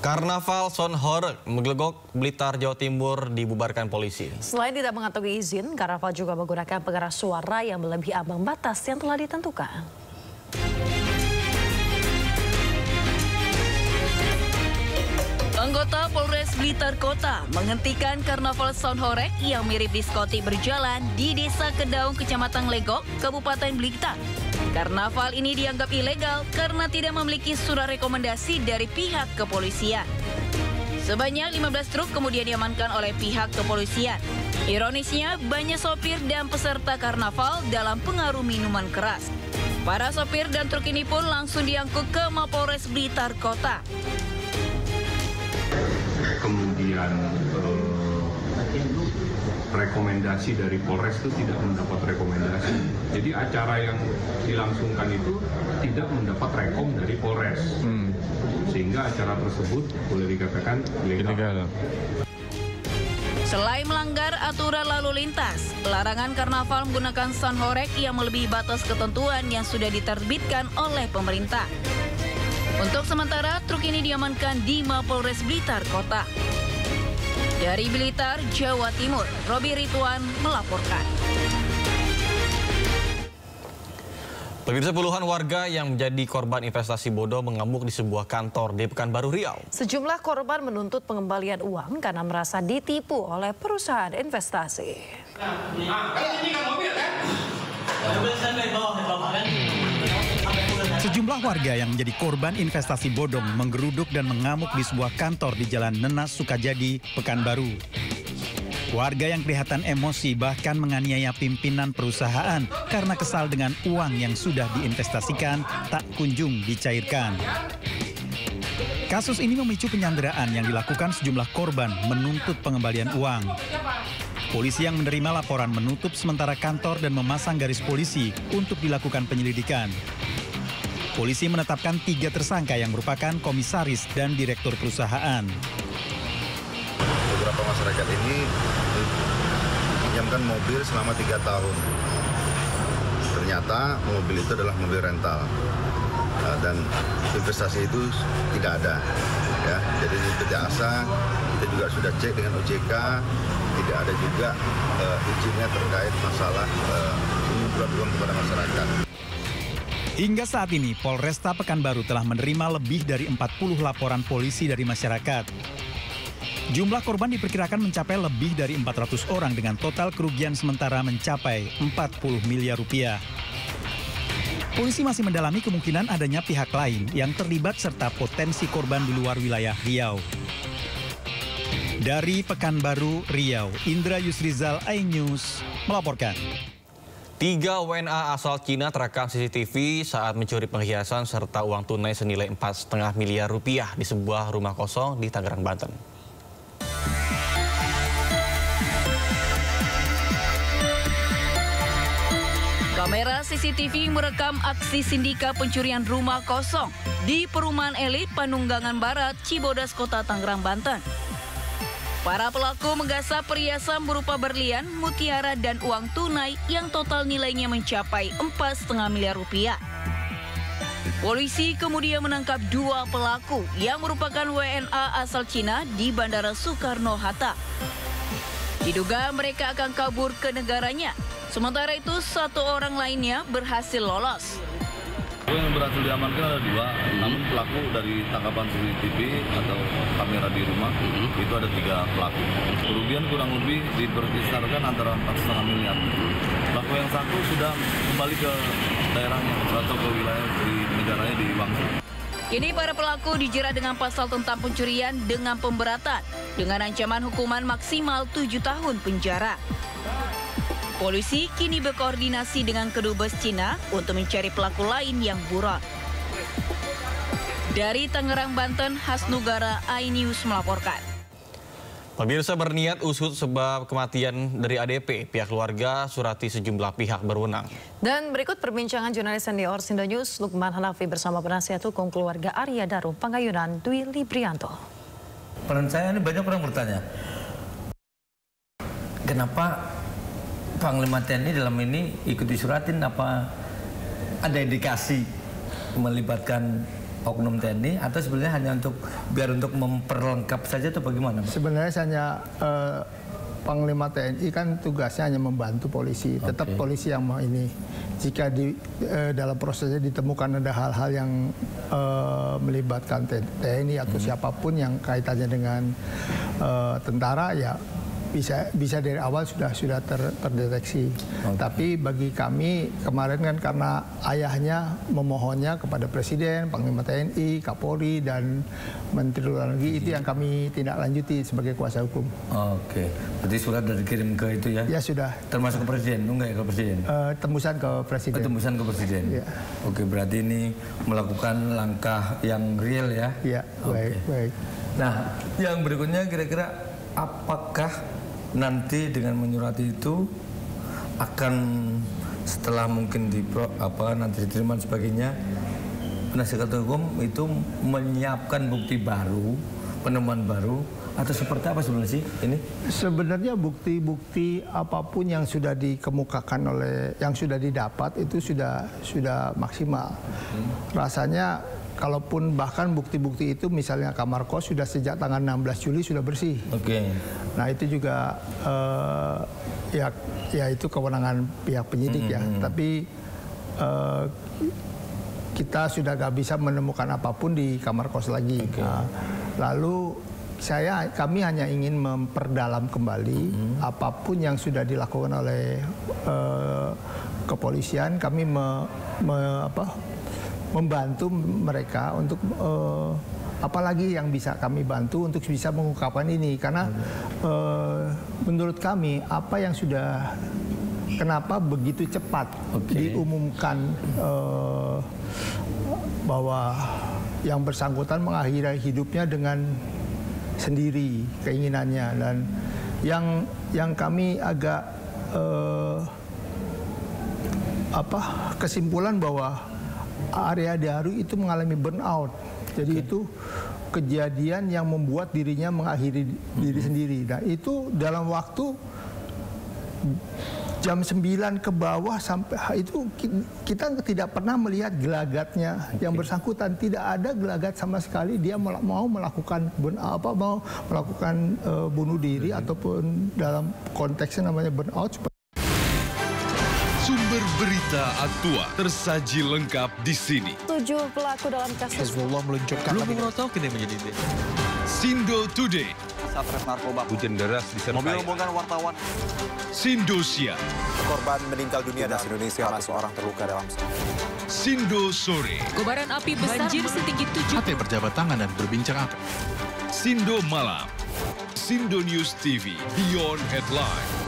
Karnaval Sonhorek menggelegok Blitar, Jawa Timur dibubarkan polisi. Selain tidak mengantongi izin, karnaval juga menggunakan pengeras suara yang melebihi ambang batas yang telah ditentukan. Anggota Polres Blitar Kota menghentikan Karnaval Sonhorek yang mirip diskotik berjalan di Desa Kedaung, Kecamatan Legok, Kabupaten Blitar. Karnaval ini dianggap ilegal karena tidak memiliki surat rekomendasi dari pihak kepolisian. Sebanyak 15 truk kemudian diamankan oleh pihak kepolisian. Ironisnya, banyak sopir dan peserta karnaval dalam pengaruh minuman keras. Para sopir dan truk ini pun langsung diangkut ke Mapolres Blitar Kota. Kemudian rekomendasi dari Polres itu tidak mendapat rekomendasi. Jadi acara yang dilangsungkan itu tidak mendapat rekom dari Polres. Sehingga acara tersebut boleh dikatakan ilegal. Selain melanggar aturan lalu lintas, larangan karnaval menggunakan Sonhorek yang melebihi batas ketentuan yang sudah diterbitkan oleh pemerintah. Untuk sementara, truk ini diamankan di Mapolres Blitar Kota. Dari Blitar, Jawa Timur, Robi Ridwan melaporkan. Pemirsa, puluhan warga yang menjadi korban investasi bodong mengamuk di sebuah kantor di Pekanbaru Riau. Sejumlah korban menuntut pengembalian uang karena merasa ditipu oleh perusahaan investasi. Sejumlah warga yang menjadi korban investasi bodong menggeruduk dan mengamuk di sebuah kantor di Jalan Nenas Sukajadi, Pekanbaru. Warga yang kelihatan emosi bahkan menganiaya pimpinan perusahaan karena kesal dengan uang yang sudah diinvestasikan tak kunjung dicairkan. Kasus ini memicu penyanderaan yang dilakukan sejumlah korban menuntut pengembalian uang. Polisi yang menerima laporan menutup sementara kantor dan memasang garis polisi untuk dilakukan penyelidikan. Polisi menetapkan 3 tersangka yang merupakan komisaris dan direktur perusahaan. Beberapa masyarakat ini pinjamkan mobil selama 3 tahun. Ternyata mobil itu adalah mobil rental dan investasi itu tidak ada. Ya, jadi di PT Asa kita juga sudah cek dengan OJK, tidak ada juga izinnya terkait masalah pengumpulan uang kepada masyarakat. Hingga saat ini, Polresta Pekanbaru telah menerima lebih dari 40 laporan polisi dari masyarakat. Jumlah korban diperkirakan mencapai lebih dari 400 orang dengan total kerugian sementara mencapai 40 miliar rupiah. Polisi masih mendalami kemungkinan adanya pihak lain yang terlibat serta potensi korban di luar wilayah Riau. Dari Pekanbaru, Riau, Indra Yusrizal, iNews melaporkan. 3 WNA asal Cina terekam CCTV saat mencuri penghiasan serta uang tunai senilai 4,5 miliar rupiah di sebuah rumah kosong di Tangerang, Banten. Kamera CCTV merekam aksi sindikat pencurian rumah kosong di perumahan elit Panunggangan Barat, Cibodas, Kota Tangerang, Banten. Para pelaku menggasak perhiasan berupa berlian, mutiara, dan uang tunai yang total nilainya mencapai 4,5 miliar rupiah. Polisi kemudian menangkap 2 pelaku yang merupakan WNA asal Cina di Bandara Soekarno-Hatta. Diduga mereka akan kabur ke negaranya. Sementara itu, 1 orang lainnya berhasil lolos. Yang berhasil diamankan ada 2, namun pelaku dari tangkapan CCTV atau kamera di rumah itu ada 3 pelaku. Kerugian kurang lebih diperkisarkan antara 4,5 miliar. Pelaku yang 1 sudah kembali ke daerahnya atau ke wilayah di negaranya di Wangsa. Kini para pelaku dijerat dengan pasal tentang pencurian dengan pemberatan dengan ancaman hukuman maksimal 7 tahun penjara. Polisi kini berkoordinasi dengan kedubes Cina untuk mencari pelaku lain yang buron. Dari Tangerang, Banten, Hasnugara, iNews melaporkan. Pemirsa, berniat usut sebab kematian dari ADP, pihak keluarga surati sejumlah pihak berwenang. Dan berikut perbincangan jurnalis senior Sindo News Lukman Hanafi bersama penasihat hukum keluarga Arya Daru Pangayunan Dwi Librianto. Peran saya ini banyak orang bertanya, kenapa Panglima TNI dalam ini ikut disuratin, apa ada indikasi melibatkan oknum TNI atau sebenarnya hanya untuk memperlengkap saja atau bagaimana, Pak? Sebenarnya hanya Panglima TNI kan tugasnya hanya membantu polisi, tetap polisi yang mau ini. Jika dalam prosesnya ditemukan ada hal-hal yang melibatkan TNI atau siapapun yang kaitannya dengan tentara, ya bisa dari awal sudah terdeteksi. Tapi bagi kami kemarin kan karena ayahnya memohonnya kepada Presiden, Panglima TNI, Kapolri dan Menteri Luar Negeri, itu yang kami tindak lanjuti sebagai kuasa hukum. Oke, berarti surat sudah dikirim ke itu ya? Ya sudah. Termasuk ke Presiden, enggak ya ke Presiden? Tembusan ke Presiden. Tembusan ke Presiden. Ya. Oke, berarti ini melakukan langkah yang real ya? Iya, baik. Nah, yang berikutnya kira-kira apakah nanti dengan menyurati itu akan setelah mungkin nanti diterima dan sebagainya, penasihat hukum itu menyiapkan bukti baru, penemuan baru, atau seperti apa sebenarnya sih ini? Sebenarnya bukti-bukti apapun yang sudah dikemukakan yang sudah didapat itu sudah maksimal. Rasanya kalaupun bahkan bukti-bukti itu misalnya kamar kos sudah sejak tanggal 16 Juli sudah bersih. Nah itu juga ya itu kewenangan pihak penyidik ya. Tapi kita sudah gak bisa menemukan apapun di kamar kos lagi. Nah, lalu kami hanya ingin memperdalam kembali apapun yang sudah dilakukan oleh kepolisian. Kami membantu mereka untuk apalagi yang bisa kami bantu untuk bisa mengungkapkan ini, karena menurut kami apa yang sudah kenapa begitu cepat diumumkan bahwa yang bersangkutan mengakhiri hidupnya dengan sendiri keinginannya, dan yang kami agak kesimpulan bahwa Arya Daru itu mengalami burnout. Jadi itu kejadian yang membuat dirinya mengakhiri diri sendiri. Nah itu dalam waktu jam 9 ke bawah sampai itu kita tidak pernah melihat gelagatnya yang bersangkutan. Tidak ada gelagat sama sekali dia mau melakukan bunuh diri ataupun dalam konteksnya namanya burnout. Sumber berita Aktua tersaji lengkap di sini. 7 pelaku dalam kasus Hezbollah meluncurkan belum tahu kini menjadi Sindo Today. Satres narkoba. Hujan deras disertai. Mobil rombongan wartawan. Sindosia. Korban meninggal dunia di Indonesia, 100 orang terluka dalam. Sindo Sore. Kobaran api besar banjir setinggi 7. Hati berjabat tangan dan berbincang akan. Sindo Malam. Sindo News TV Beyond Headline.